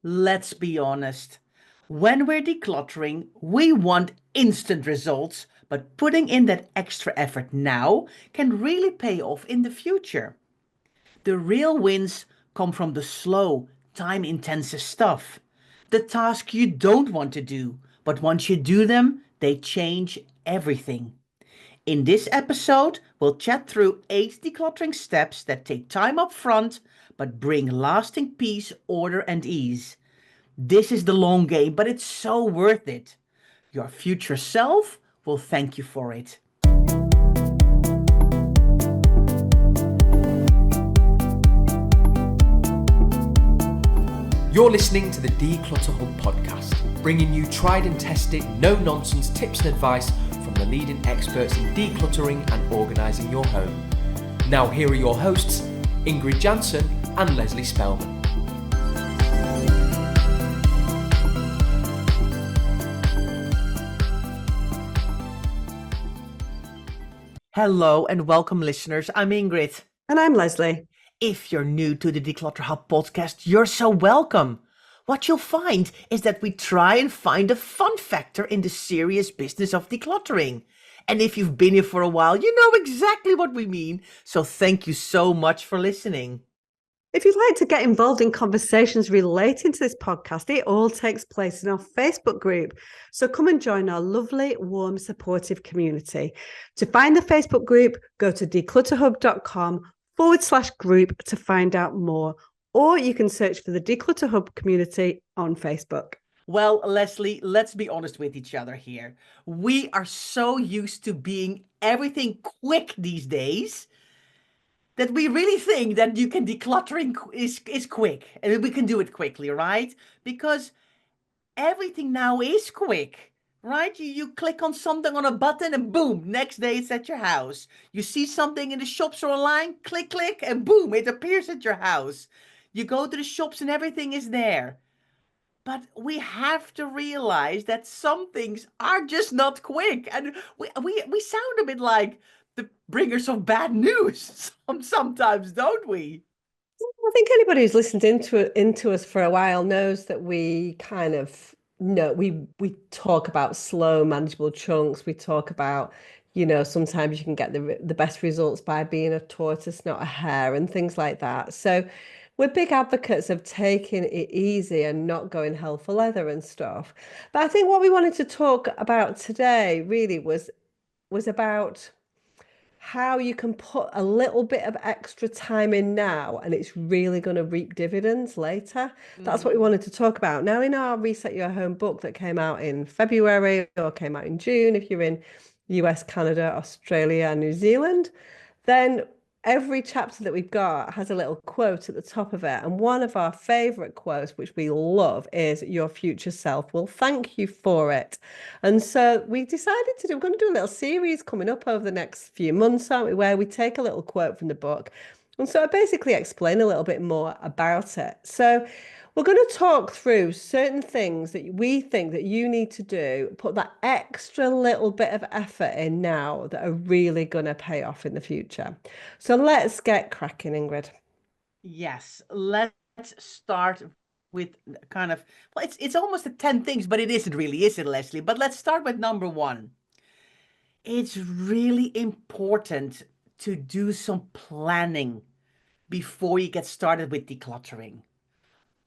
Let's be honest. When we're decluttering, we want instant results, but putting in that extra effort now can really pay off in the future. The real wins come from the slow, time intensive stuff. The tasks you don't want to do, but once you do them, they change everything. In this episode, we'll chat through 8 decluttering steps that take time up front but bring lasting peace, order, and ease. This is the long game, but it's so worth it. Your future self will thank you for it. You're listening to the Declutter Hub podcast, bringing you tried and tested, no-nonsense tips and advice from the leading experts in decluttering and organising your home. Now here are your hosts, Ingrid Jansen and Leslie Spellman. Hello and welcome, listeners. I'm Ingrid. And I'm Leslie. If you're new to the Declutter Hub podcast, you're so welcome. What you'll find is that we try and find a fun factor in the serious business of decluttering. And if you've been here for a while, you know exactly what we mean. So thank you so much for listening. If you'd like to get involved in conversations relating to this podcast, it all takes place in our Facebook group. So come and join our lovely, warm, supportive community. To find the Facebook group, go to declutterhub.com/group to find out more, or you can search for the Declutter Hub community on Facebook. Well, Leslie, let's be honest with each other here. We are so used to being everything quick these days that we really think that you can decluttering is quick and we can do it quickly, right? Because everything now is quick. Right? You click on something on a button and boom, next day it's at your house. You see something in the shops or online, click, and boom, it appears at your house. You go to the shops and everything is there. But we have to realize that some things are just not quick. And we sound a bit like the bringers of bad news sometimes, don't we? I think anybody who's listened into us for a while knows that we kind of we talk about slow, manageable chunks. We talk about, sometimes you can get the best results by being a tortoise, not a hare, and things like that. So we're big advocates of taking it easy and not going hell for leather and stuff. But I think what we wanted to talk about today really was about how you can put a little bit of extra time in now and it's really going to reap dividends later. That's what we wanted to talk about. Now, in our Reset Your Home book that came out in February or came out in June, if you're in US, Canada, Australia, and New Zealand, then every chapter that we've got has a little quote at the top of it. And one of our favorite quotes, which we love, is "Your future self will thank you for it." And so we're going to do a little series coming up over the next few months, aren't we, where we take a little quote from the book. And so I basically explain a little bit more about it. So we're going to talk through certain things that we think that you need to do, put that extra little bit of effort in now that are really going to pay off in the future. So let's get cracking, Ingrid. Yes, let's start with kind of, well, it's almost a 10 things, but it isn't really, is it, Leslie? But let's start with number one. It's really important to do some planning before you get started with decluttering.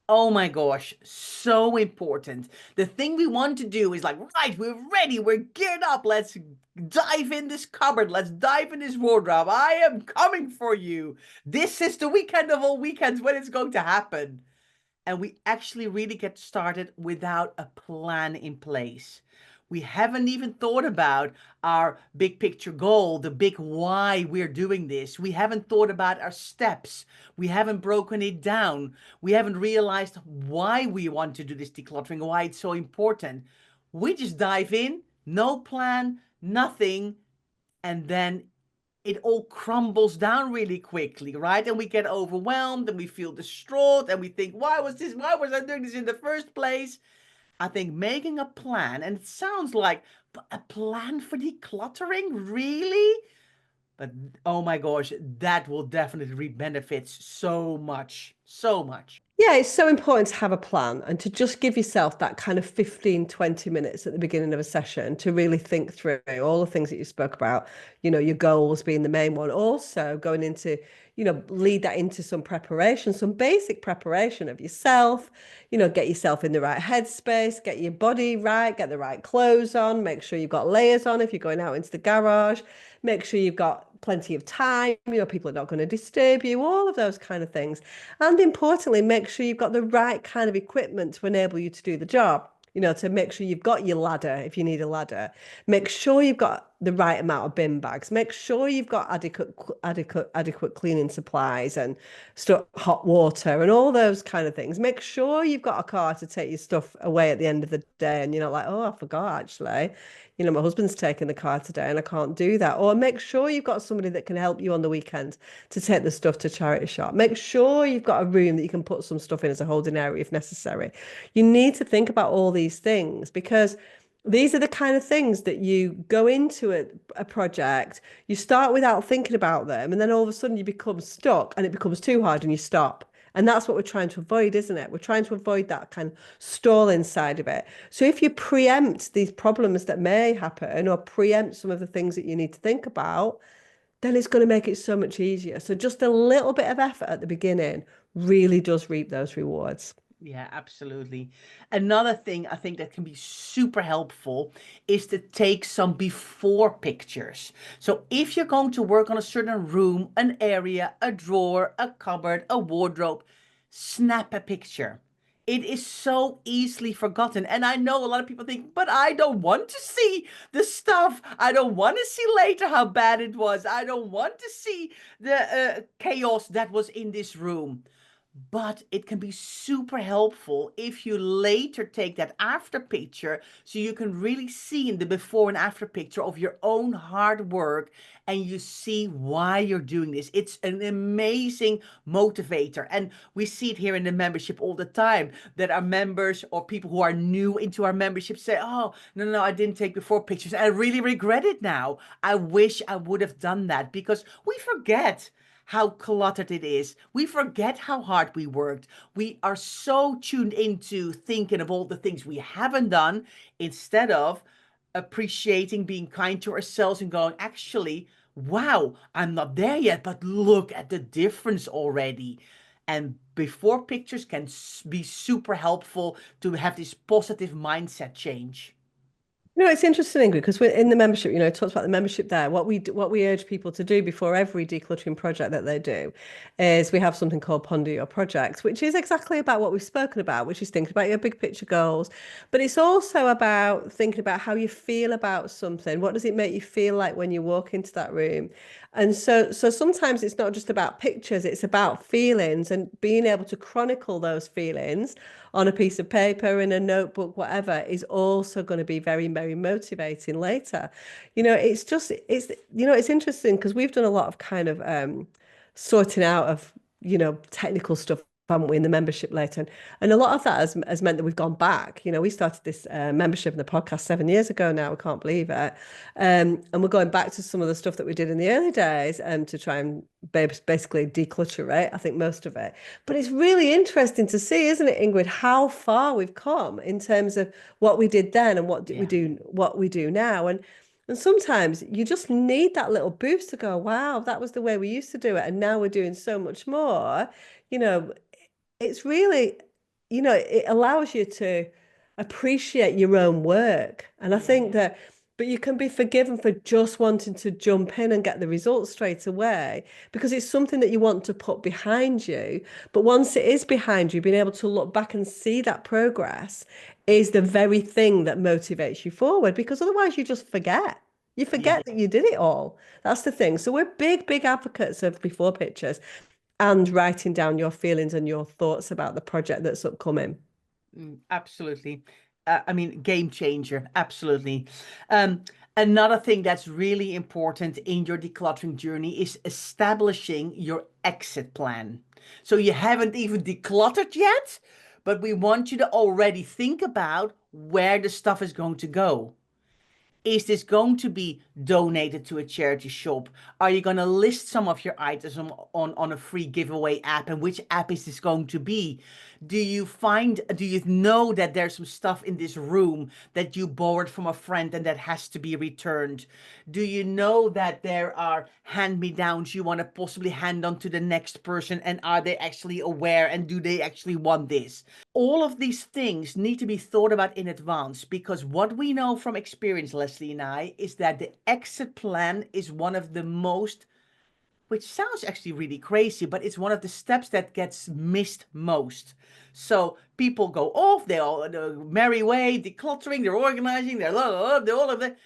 Oh my gosh, so important. The thing we want to do is like, right, we're ready, we're geared up. Let's dive in this cupboard. Let's dive in this wardrobe. I am coming for you. This is the weekend of all weekends when it's going to happen. And we actually really get started without a plan in place. We haven't even thought about our big picture goal, the big why we're doing this. We haven't thought about our steps. We haven't broken it down. We haven't realized why we want to do this decluttering, why it's so important. We just dive in, no plan, nothing, and then it all crumbles down really quickly, right? And we get overwhelmed and we feel distraught and we think, why was I doing this in the first place? I think making a plan, and it sounds like a plan for decluttering, really? But oh my gosh, that will definitely reap benefits so much, so much. Yeah, it's so important to have a plan and to just give yourself that kind of 15, 20 minutes at the beginning of a session to really think through all the things that you spoke about, your goals being the main one. Also going into, lead that into some preparation, some basic preparation of yourself, get yourself in the right headspace, get your body right, get the right clothes on, make sure you've got layers on if you're going out into the garage, make sure you've got plenty of time, people are not going to disturb you, all of those kind of things. And importantly, make sure you've got the right kind of equipment to enable you to do the job. To make sure you've got your ladder if you need a ladder. Make sure you've got the right amount of bin bags. Make sure you've got adequate cleaning supplies and stuff, hot water and all those kind of things. Make sure you've got a car to take your stuff away at the end of the day and you're not like, oh, I forgot actually. My husband's taking the car today and I can't do that. Or make sure you've got somebody that can help you on the weekend to take the stuff to charity shop. Make sure you've got a room that you can put some stuff in as a holding area if necessary. You need to think about all these things because these are the kind of things that you go into a project, you start without thinking about them, and then all of a sudden you become stuck and it becomes too hard and you stop. And that's what we're trying to avoid, isn't it? We're trying to avoid that kind of stalling side of it. So if you preempt these problems that may happen or preempt some of the things that you need to think about, then it's going to make it so much easier. So just a little bit of effort at the beginning really does reap those rewards. Yeah, absolutely. Another thing I think that can be super helpful is to take some before pictures. So if you're going to work on a certain room, an area, a drawer, a cupboard, a wardrobe, snap a picture. It is so easily forgotten. And I know a lot of people think, but I don't want to see the stuff. I don't want to see later how bad it was. I don't want to see the chaos that was in this room. But it can be super helpful if you later take that after picture so you can really see in the before and after picture of your own hard work and you see why you're doing this. It's an amazing motivator. And we see it here in the membership all the time that our members or people who are new into our membership say, oh, no, I didn't take before pictures. I really regret it now. I wish I would have done that because we forget how cluttered it is. We forget how hard we worked. We are so tuned into thinking of all the things we haven't done instead of appreciating, being kind to ourselves and going, actually, wow, I'm not there yet, but look at the difference already. And before pictures can be super helpful to have this positive mindset change. It's interesting, Ingrid, because we're in the membership, it talks about the membership there. What we urge people to do before every decluttering project that they do is we have something called Ponder Your Projects, which is exactly about what we've spoken about, which is thinking about your big picture goals. But it's also about thinking about how you feel about something. What does it make you feel like when you walk into that room? And so sometimes it's not just about pictures, it's about feelings and being able to chronicle those feelings on a piece of paper, in a notebook, whatever, is also going to be very, very motivating later. It's interesting because we've done a lot of kind of sorting out of, technical stuff, haven't we, in the membership later. And a lot of that has meant that we've gone back. We started this membership in the podcast 7 years ago now. We can't believe it. And we're going back to some of the stuff that we did in the early days to try and basically declutter, right? I think most of it. But it's really interesting to see, isn't it, Ingrid, how far we've come in terms of what we did then and what we do now. And sometimes you just need that little boost to go, wow, that was the way we used to do it. And now we're doing so much more. It's really, it allows you to appreciate your own work. And I think that, but you can be forgiven for just wanting to jump in and get the results straight away because it's something that you want to put behind you. But once it is behind you, being able to look back and see that progress is the very thing that motivates you forward because otherwise you just forget. You forget that you did it all. That's the thing. So we're big, big advocates of before pictures and writing down your feelings and your thoughts about the project that's upcoming. Absolutely. I mean, game changer. Absolutely. Another thing that's really important in your decluttering journey is establishing your exit plan. So you haven't even decluttered yet, but we want you to already think about where the stuff is going to go. Is this going to be donated to a charity shop? Are you going to list some of your items on a free giveaway app? And which app is this going to be? Do you know that there's some stuff in this room that you borrowed from a friend and that has to be returned? Do you know that there are hand-me-downs you want to possibly hand on to the next person? And are they actually aware and do they actually want this? All of these things need to be thought about in advance, because what we know from experience, Leslie and I, is that the exit plan is one of the most, which sounds actually really crazy, but it's one of the steps that gets missed most. So people go off, they all the merry way, decluttering, they're organizing, they're all of that,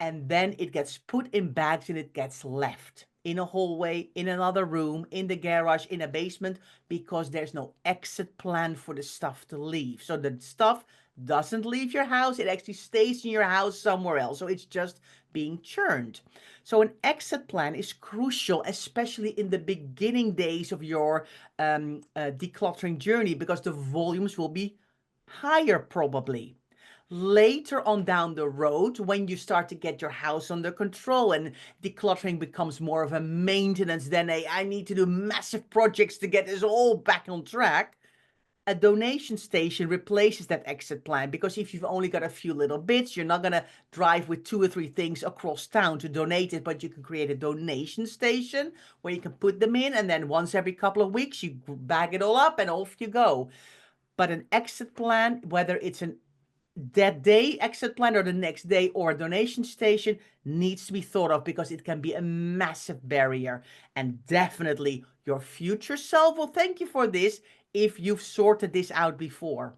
and then it gets put in bags and it gets left in a hallway, in another room, in the garage, in a basement, because there's no exit plan for the stuff to leave. So the stuff doesn't leave your house, it actually stays in your house somewhere else. So it's just being churned. So an exit plan is crucial, especially in the beginning days of your decluttering journey, because the volumes will be higher probably. Later on down the road, when you start to get your house under control and decluttering becomes more of a maintenance than I need to do massive projects to get this all back on track, a donation station replaces that exit plan, because if you've only got a few little bits, you're not going to drive with 2 or 3 things across town to donate it, but you can create a donation station where you can put them in, and then once every couple of weeks you bag it all up and off you go. But an exit plan, whether it's an that day exit plan or the next day or a donation station, needs to be thought of, because it can be a massive barrier, and definitely your future self will thank you for this if you've sorted this out before.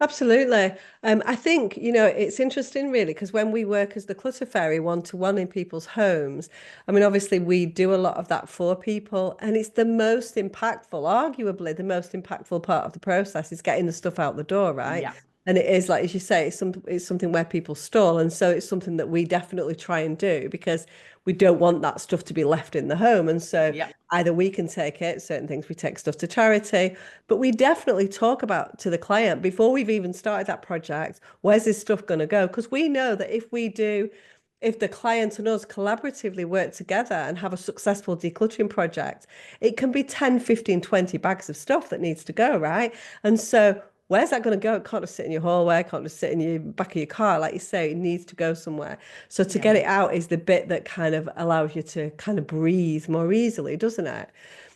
Absolutely. I think, it's interesting really, because when we work as the Clutter Fairy one-to-one in people's homes, I mean, obviously we do a lot of that for people, and it's the most impactful, arguably the most impactful part of the process is getting the stuff out the door, right? Yeah. And it is, like, as you say, it's something where people stall. And so it's something that we definitely try and do, because we don't want that stuff to be left in the home. And so Yeah. either we can take it, certain things we take stuff to charity, but we definitely talk about to the client before we've even started that project, where's this stuff going to go? Because we know that if the client and us collaboratively work together and have a successful decluttering project, it can be 10, 15, 20 bags of stuff that needs to go, right? And so where's that going to go? It can't just sit in your hallway, it can't just sit in your back of your car. Like you say, it needs to go somewhere. So to Yeah. get it out is the bit that kind of allows you to kind of breathe more easily, doesn't it?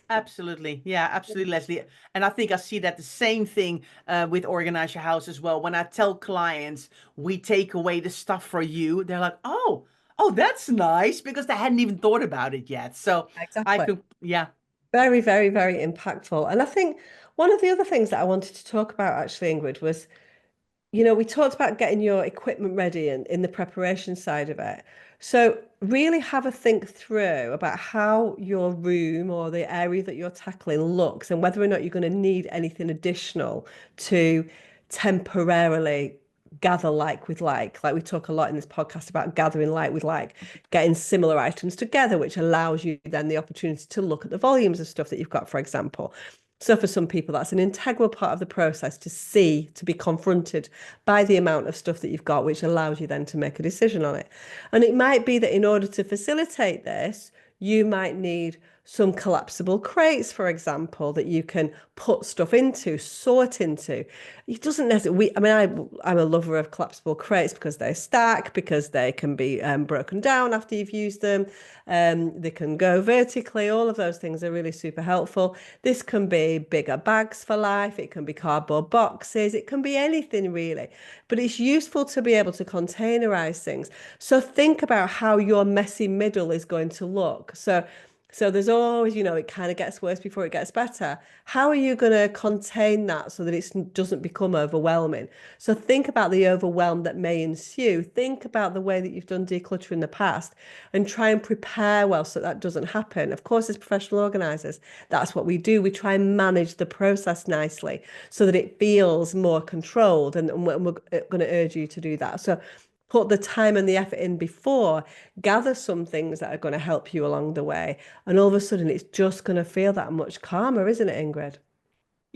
Absolutely. Yeah, absolutely, Leslie. And I think I see that the same thing with Organize Your House as well. When I tell clients we take away the stuff for you, they're like, oh, that's nice, because they hadn't even thought about it yet. So I Exactly. could, yeah, Very, very, very impactful. And I think one of the other things that I wanted to talk about actually, Ingrid, was we talked about getting your equipment ready and in the preparation side of it. So really have a think through about how your room or the area that you're tackling looks, and whether or not you're going to need anything additional to temporarily gather like with like. Like we talk a lot in this podcast about gathering like with like, getting similar items together, which allows you then the opportunity to look at the volumes of stuff that you've got, for example. So for some people, that's an integral part of the process, to be confronted by the amount of stuff that you've got, which allows you then to make a decision on it. And it might be that in order to facilitate this, you might need some collapsible crates, for example, that you can put stuff into, sort into. It doesn't necessarily, I'm a lover of collapsible crates because they stack, because they can be broken down after you've used them. They can go vertically. All of those things are really super helpful. This can be bigger bags for life. It can be cardboard boxes. It can be anything really, but it's useful to be able to containerize things. So think about how your messy middle is going to look. So there's always, it kind of gets worse before it gets better. How are you going to contain that so that it doesn't become overwhelming? So think about the overwhelm that may ensue. Think about the way that you've done declutter in the past, and try and prepare well so that doesn't happen. Of course, as professional organisers, that's what we do. We try and manage the process nicely so that it feels more controlled, and we're going to urge you to do that. So put the time and the effort in before, gather some things that are going to help you along the way, and all of a sudden it's just going to feel that much calmer, isn't it, Ingrid?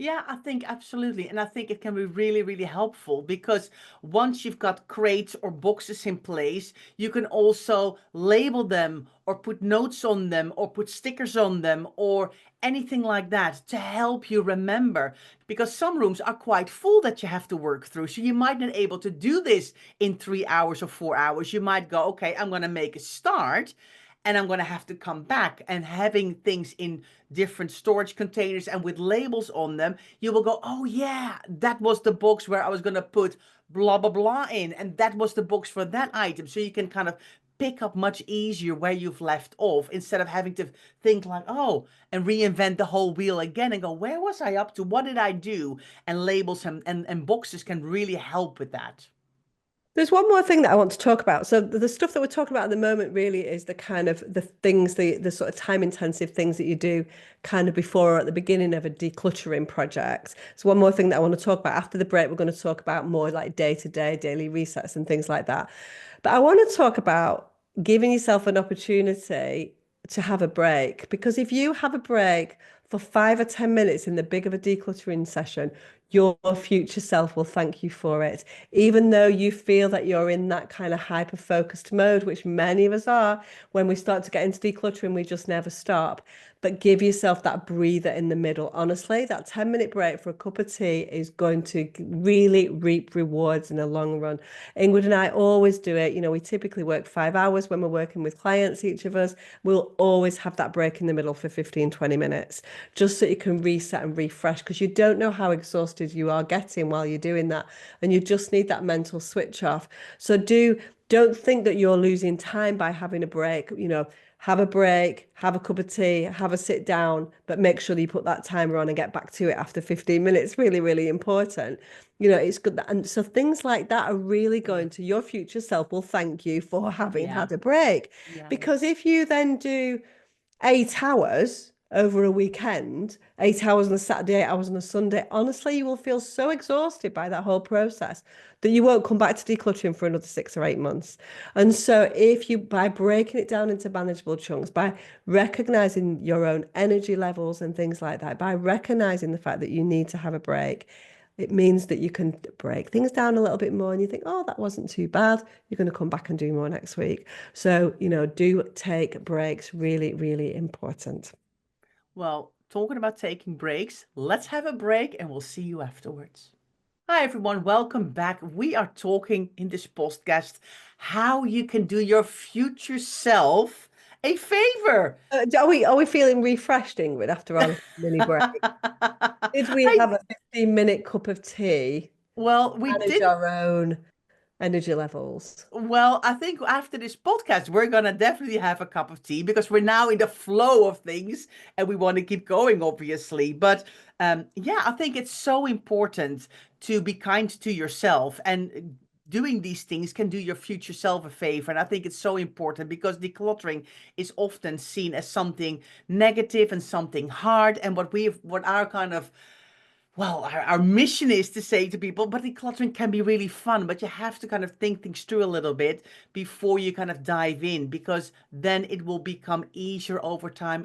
Yeah, I think absolutely. And I think it can be really, really helpful because once you've got crates or boxes in place, you can also label them or put notes on them or put stickers on them or anything like that to help you remember. Because some rooms are quite full that you have to work through. So you might not able to do this in 3 hours or 4 hours. You might go, okay, I'm going to make a start and I'm going to have to come back, and having things in different storage containers and with labels on them, you will go, oh yeah, that was the box where I was going to put blah, blah, blah in. And that was the box for that item. So you can kind of pick up much easier where you've left off instead of having to think like, oh, and reinvent the whole wheel again and go, where was I up to? What did I do? And labels and boxes can really help with that. There's one more thing that I want to talk about. So the stuff that we're talking about at the moment really is the kind of the things, the sort of time intensive things that you do kind of before or at the beginning of a decluttering project. So one more thing that I want to talk about after the break, we're going to talk about more like day-to-day, daily resets and things like that. But I want to talk about giving yourself an opportunity to have a break, because if you have a break for 5 or 10 minutes in the big of a decluttering session, your future self will thank you for it. Even though you feel that you're in that kind of hyper focused mode, which many of us are, when we start to get into decluttering, we just never stop. But give yourself that breather in the middle. Honestly, that 10-minute break for a cup of tea is going to really reap rewards in the long run. Ingrid and I always do it. You know, we typically work 5 hours when we're working with clients, each of us. We'll always have that break in the middle for 15, 20 minutes, just so you can reset and refresh, because you don't know how exhausted you are getting while you're doing that. And you just need that mental switch off. So don't think that you're losing time by having a break. You know, have a break, have a cup of tea, have a sit down, but make sure that you put that timer on and get back to it after 15 minutes. Really, really important. You know, it's good that, and so things like that are really Yeah. going to your future self will thank you for having Yeah. had a break. Yeah. Because if you then do 8 hours over a weekend, 8 hours on a Saturday, 8 hours on a Sunday, honestly, you will feel so exhausted by that whole process that you won't come back to decluttering for another 6 or 8 months. And so, if you, by breaking it down into manageable chunks, by recognizing your own energy levels and things like that, by recognizing the fact that you need to have a break, it means that you can break things down a little bit more and you think, oh, that wasn't too bad. You're going to come back and do more next week. So, you know, do take breaks, really, really important. Well, talking about taking breaks, let's have a break and we'll see you afterwards. Hi everyone, welcome back. We are talking in this podcast how you can do your future self a favor. Are we feeling refreshed, Ingrid, after our little mini break? Did we I have a 15-minute cup of tea, well, we manage didn't our own energy levels? Well, I think after this podcast, we're gonna definitely have a cup of tea because we're now in the flow of things and we want to keep going, obviously. But yeah, I think it's so important to be kind to yourself, and doing these things can do your future self a favor. And I think it's so important because decluttering is often seen as something negative and something hard. And what our kind of our mission is to say to people, but decluttering can be really fun, but you have to kind of think things through a little bit before you kind of dive in, because then it will become easier over time.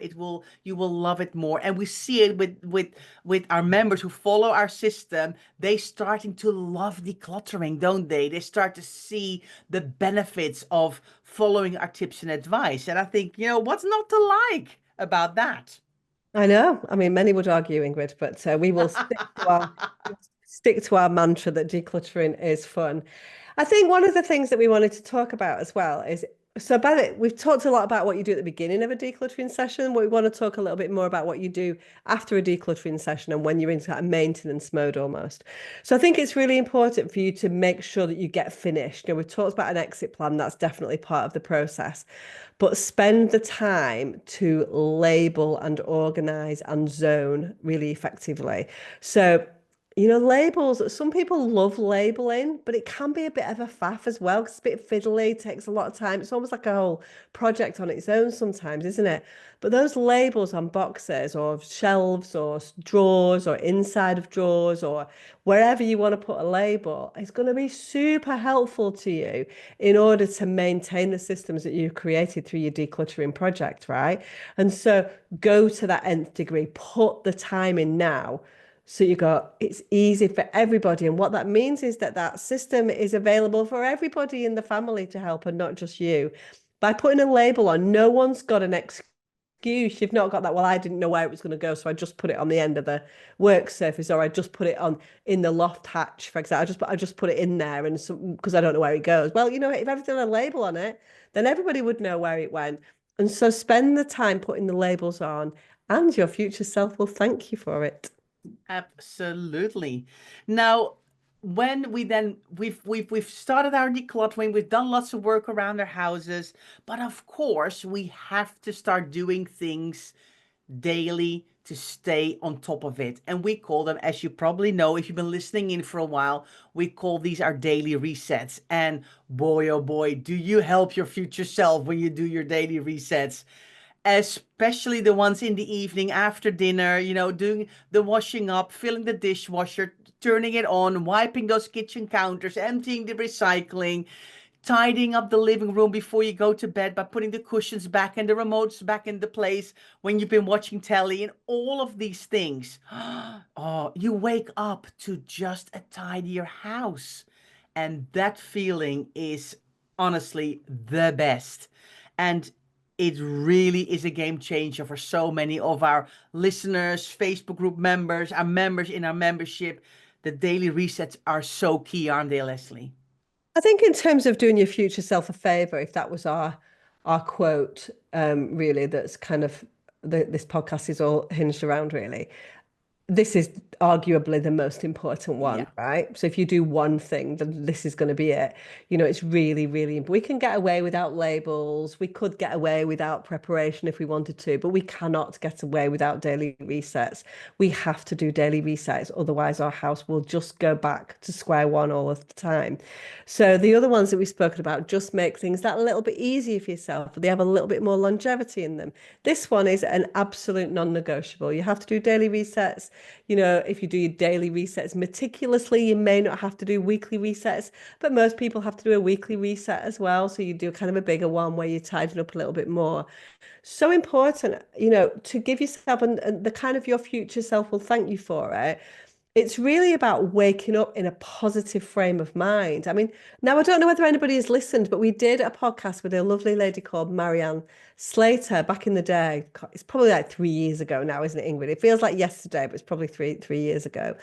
You will love it more. And we see it with our members who follow our system. They starting to love decluttering, don't they? They start to see the benefits of following our tips and advice. And I think, what's not to like about that? I know. I mean, many would argue, Ingrid, but we will stick to our mantra that decluttering is fun. I think one of the things that we wanted to talk about as well is, so by the we've talked a lot about what you do at the beginning of a decluttering session. But we want to talk a little bit more about what you do after a decluttering session and when you're into that maintenance mode almost. So I think it's really important for you to make sure that you get finished. You know, we've talked about an exit plan. That's definitely part of the process. But spend the time to label and organize and zone really effectively. So, you know, labels, some people love labeling, but it can be a bit of a faff as well, because it's a bit fiddly, takes a lot of time. It's almost like a whole project on its own sometimes, isn't it? But those labels on boxes or shelves or drawers or inside of drawers or wherever you want to put a label is going to be super helpful to you in order to maintain the systems that you've created through your decluttering project, right? And so go to that nth degree, put the time in now So you go, it's easy for everybody. And what that means is that that system is available for everybody in the family to help and not just you. By putting a label on, no one's got an excuse. You've not got that, well, I didn't know where it was going to go, so I just put it on the end of the work surface, or I just put it on in the loft hatch, for example. I just put it in there and because I don't know where it goes. Well, if everything had a label on it, then everybody would know where it went. And so spend the time putting the labels on, and your future self will thank you for it. Absolutely. Now, when we've started our decluttering, we've done lots of work around our houses, but of course we have to start doing things daily to stay on top of it. And we call them, as you probably know, if you've been listening in for a while, we call these our daily resets. And boy, oh boy, do you help your future self when you do your daily resets, especially the ones in the evening after dinner, doing the washing up, filling the dishwasher, turning it on, wiping those kitchen counters, emptying the recycling, tidying up the living room before you go to bed by putting the cushions back and the remotes back into place when you've been watching telly, and all of these things. Oh, you wake up to just a tidier house. And that feeling is honestly the best. And it really is a game changer for so many of our listeners, Facebook group members, our members in our membership. The daily resets are so key, aren't they, Leslie? I think in terms of doing your future self a favor, if that was our quote, really, that's kind of this podcast is all hinged around, really. This is arguably the most important one, Yeah. right? So if you do one thing, then this is going to be it. It's really, really, we can get away without labels. We could get away without preparation if we wanted to, but we cannot get away without daily resets. We have to do daily resets. Otherwise, our house will just go back to square one all of the time. So the other ones that we've spoken about just make things that a little bit easier for yourself. They have a little bit more longevity in them. This one is an absolute non-negotiable. You have to do daily resets. If you do your daily resets meticulously, you may not have to do weekly resets, but most people have to do a weekly reset as well. So you do kind of a bigger one where you're tidying up a little bit more. So important, to give yourself, and the kind of your future self will thank you for it. It's really about waking up in a positive frame of mind. I mean, now I don't know whether anybody has listened, but we did a podcast with a lovely lady called Marianne Slater back in the day. It's probably like 3 years ago now, isn't it, Ingrid? It feels like yesterday, but it's probably three years ago.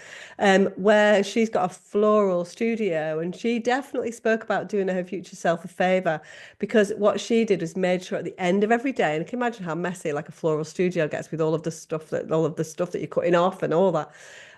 Where she's got a floral studio, and she definitely spoke about doing her future self a favor, because what she did was made sure at the end of every day, and you can imagine how messy like a floral studio gets with all of the stuff that you're cutting off and all that.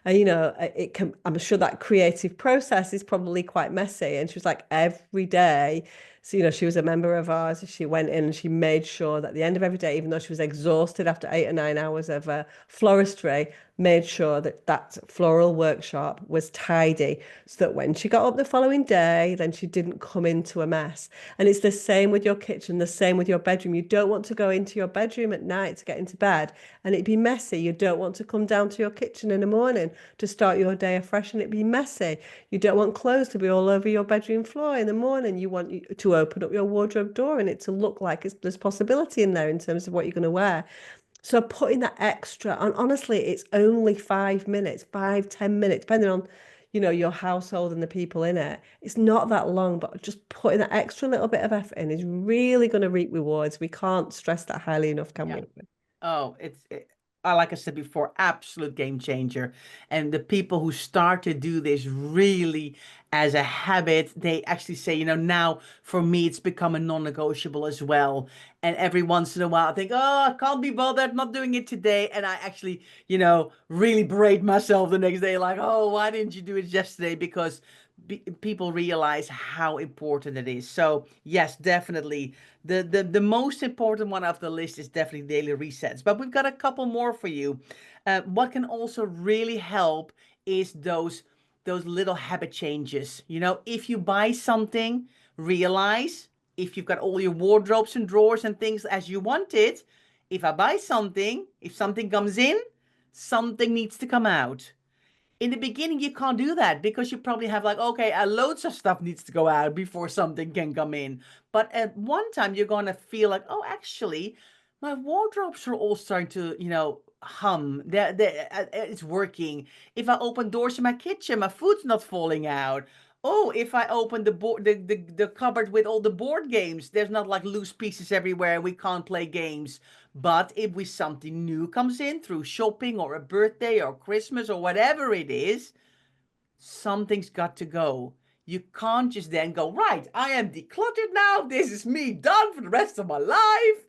And it can, I'm sure that creative process is probably quite messy. And she was like, every day. So, she was a member of ours. She went in and she made sure that at the end of every day, even though she was exhausted after 8 or 9 hours of floristry, made sure that that floral workshop was tidy, so that when she got up the following day, then she didn't come into a mess. And it's the same with your kitchen, the same with your bedroom. You don't want to go into your bedroom at night to get into bed and it'd be messy. You don't want to come down to your kitchen in the morning to start your day afresh and it'd be messy. You don't want clothes to be all over your bedroom floor in the morning. You want to open up your wardrobe door and it to look like there's possibility in there in terms of what you're going to wear. So putting that extra, and honestly, it's only 5 minutes, 5, 10 minutes, depending on, your household and the people in it. It's not that long, but just putting that extra little bit of effort in is really going to reap rewards. We can't stress that highly enough, can Yeah. we? Oh, like I said before, absolute game changer. And the people who start to do this really as a habit, they actually say, now for me, it's become a non-negotiable as well. And every once in a while, I think, oh, I can't be bothered, not doing it today. And I actually, really berate myself the next day, like, oh, why didn't you do it yesterday? Because people realize how important it is. So yes, definitely. The most important one of the list is definitely daily resets, but we've got a couple more for you. What can also really help is those little habit changes. If you buy something, realize if you've got all your wardrobes and drawers and things as you want it, if I buy something, if something comes in, something needs to come out. In the beginning, you can't do that because you probably have like, okay, loads of stuff needs to go out before something can come in. But at one time, you're going to feel like, oh, actually, my wardrobes are all starting to, hum. It's working. If I open doors in my kitchen, my food's not falling out. Oh, if I open the cupboard with all the board games, there's not like loose pieces everywhere and we can't play games. But if we something new comes in through shopping or a birthday or Christmas or whatever it is, something's got to go. You can't just then go, right, I am decluttered now. This is me done for the rest of my life.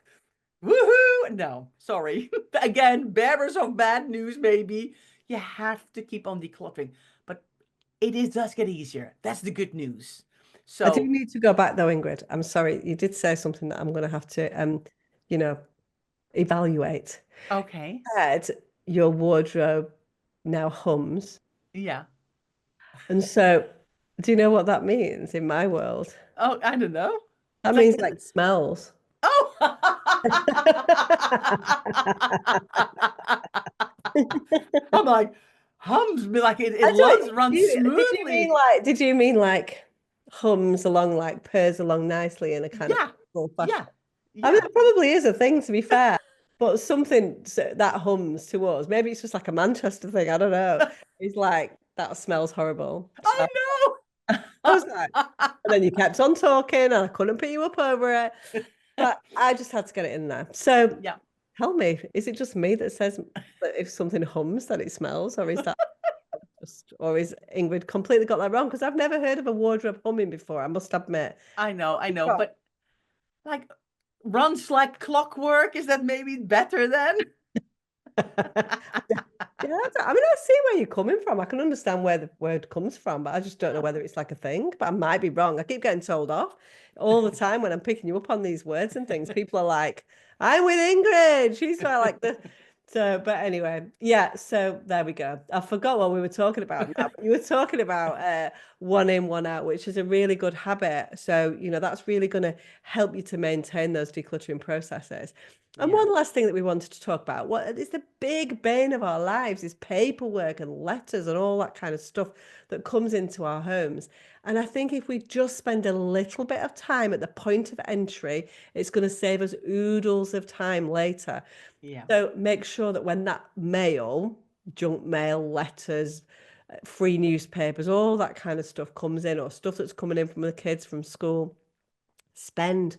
Woohoo! No, sorry. Again, bearers of bad news, maybe. You have to keep on decluttering. But does get easier. That's the good news. I do So, need to go back though, Ingrid. I'm sorry. You did say something that I'm going to have to, you know, evaluate. okay. Said your wardrobe now hums. Yeah. And so, do you know what that means in my world? Oh, I don't know. That It's like, means like smells. oh! I'm like, hums me like it I runs don't, runs smoothly. did you mean like hums along, like purrs along nicely in a kind of Yeah, old yeah, fashioned? I mean, yeah. that probably is a thing to be fair, but something that hums to us, maybe it's just like a Manchester thing, I don't know. It's like, that smells horrible. So I I know. was like, and then you kept on talking and I couldn't put you up over it. But I just had to get it in there. So Yeah. tell me, is it just me that says that if something hums that it smells, or is that just, or is Ingrid completely got that wrong? Because I've never heard of a wardrobe humming before, I must admit. I know, but like runs like clockwork, is that maybe better then? Yeah, I mean, I see where you're coming from. I can understand where the word comes from, but I just don't know whether it's like a thing. But I might be wrong. I keep getting told off all the time when I'm picking you up on these words and things. People are like, "I'm with Ingrid. She's like the." So, but anyway, yeah. So there we go. I forgot what we were talking about now. But you were talking about one in, one out, which is a really good habit. So, that's really going to help you to maintain those decluttering processes. And Yeah, one last thing that we wanted to talk about, what is the big bane of our lives is paperwork and letters and all that kind of stuff that comes into our homes. And I think if we just spend a little bit of time at the point of entry, it's going to save us oodles of time later. yeah, So make sure that when that mail, junk mail, letters, free newspapers, all that kind of stuff comes in, or stuff that's coming in from the kids from school, spend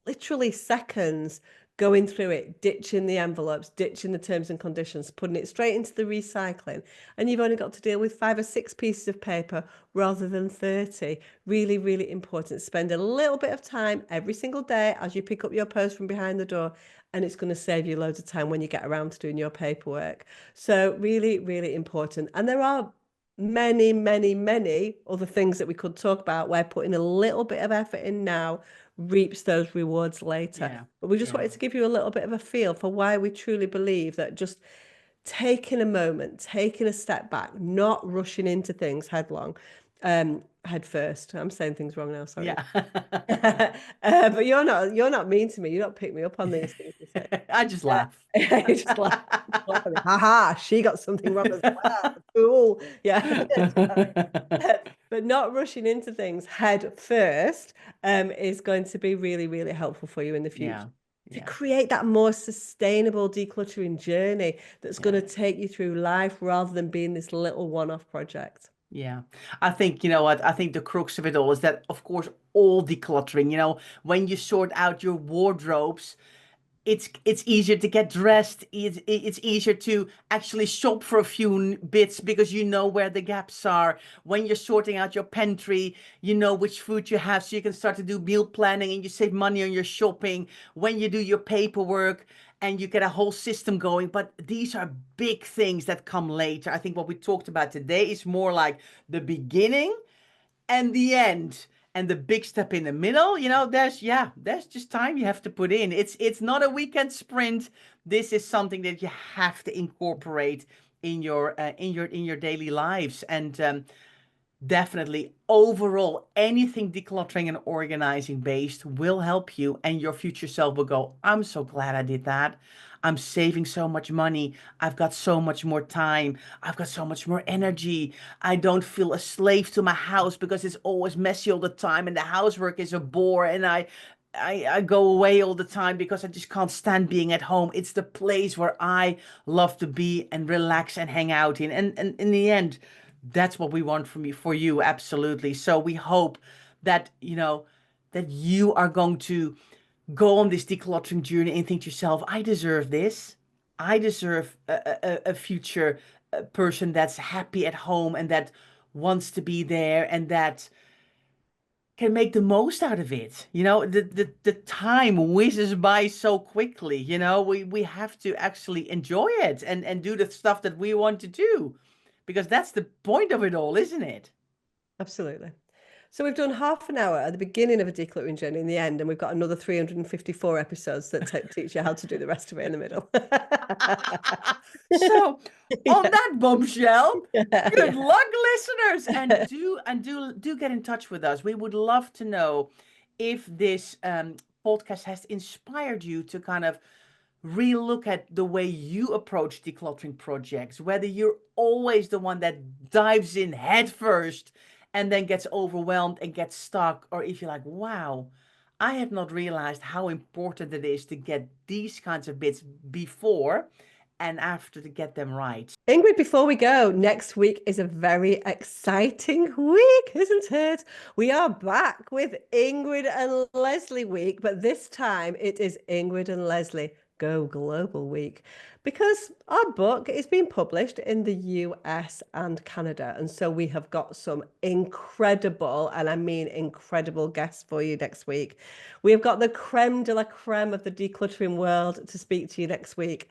literally seconds going through it, ditching the envelopes, ditching the terms and conditions, putting it straight into the recycling. And you've only got to deal with 5 or 6 pieces of paper rather than 30. Really, really important. Spend a little bit of time every single day as you pick up your post from behind the door, and it's going to save you loads of time when you get around to doing your paperwork. So really, really important. And there are many, many, many other things that we could talk about where putting a little bit of effort in now reaps those rewards later. yeah, But we just yeah, wanted to give you a little bit of a feel for why we truly believe that just taking a moment, taking a step back, not rushing into things headlong, head first. I'm saying things wrong now, sorry. yeah. But you're not mean to me. You don't pick me up on these things you say. I just laugh. You just laugh. Ha ha, she got something wrong as well. Cool. Yeah. But not rushing into things head first is going to be really, really helpful for you in the future Yeah, to yeah, create that more sustainable decluttering journey that's going yeah. to take you through life rather than being this little one-off project. Yeah, I think, you know what? I think the crux of it all is that, of course, all decluttering, when you sort out your wardrobes, it's easier to get dressed. It's easier to actually shop for a few bits because you know where the gaps are. When you're sorting out your pantry, you know which food you have, so you can start to do meal planning and you save money on your shopping. When you do your paperwork and you get a whole system going. But these are big things that come later. I think what we talked about today is more like the beginning and the end, and the big step in the middle, there's just time you have to put in. It's not a weekend sprint. This is something that you have to incorporate in your daily lives. And definitely, overall, anything decluttering and organizing based will help you, and your future self will go, I'm so glad I did that. I'm saving so much money. I've got so much more time. I've got so much more energy. I don't feel a slave to my house because it's always messy all the time and the housework is a bore. And I go away all the time because I just can't stand being at home. It's the place where I love to be and relax and hang out in. And in the end, that's what we want from you for you, absolutely. So we hope that, that you are going to go on this decluttering journey and think to yourself, I deserve this. I deserve a future person that's happy at home and that wants to be there and that can make the most out of it. The time whizzes by so quickly. We have to actually enjoy it and do the stuff that we want to do because that's the point of it all, isn't it? Absolutely. So we've done half an hour at the beginning of a decluttering journey in the end, and we've got another 354 episodes that teach you how to do the rest of it in the middle. So on Yeah. that bombshell, Yeah, good yeah. luck, listeners, and do get in touch with us. We would love to know if this podcast has inspired you to kind of relook at the way you approach decluttering projects, whether you're always the one that dives in head first and then gets overwhelmed and gets stuck, or if you're like, wow, I have not realized how important it is to get these kinds of bits before and after to get them right. Ingrid, before we go, next week is a very exciting week, isn't it? We are back with Ingrid and Leslie week, but this time it is Ingrid and Leslie Go Global week because our book is being published in the US and Canada. And so we have got some incredible, and I mean incredible guests for you next week. We have got the creme de la creme of the decluttering world to speak to you next week.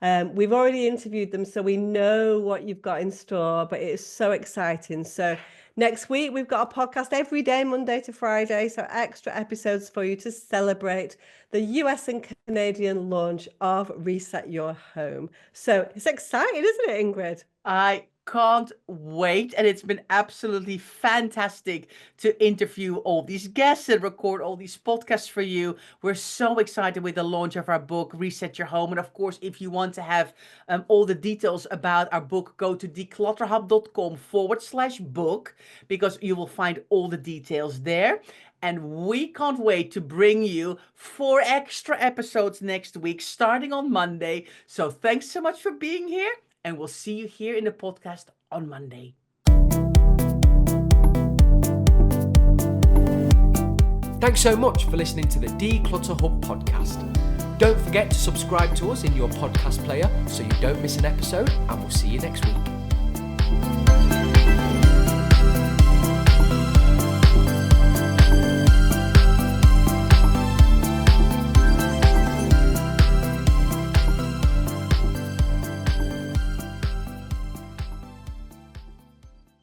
We've already interviewed them, so we know what you've got in store, but it is so exciting. So next week, we've got a podcast every day, Monday to Friday, so extra episodes for you to celebrate the US and Canadian launch of Reset Your Home. So it's exciting, isn't it, Ingrid? I can't wait. And it's been absolutely fantastic to interview all these guests and record all these podcasts for you. We're so excited with the launch of our book, Reset Your Home. And of course, if you want to have all the details about our book, go to declutterhub.com/book because you will find all the details there. And we can't wait to bring you 4 extra episodes next week, starting on Monday. So thanks so much for being here. And we'll see you here in the podcast on Monday. Thanks so much for listening to the Declutter Hub podcast. Don't forget to subscribe to us in your podcast player so you don't miss an episode, and we'll see you next week.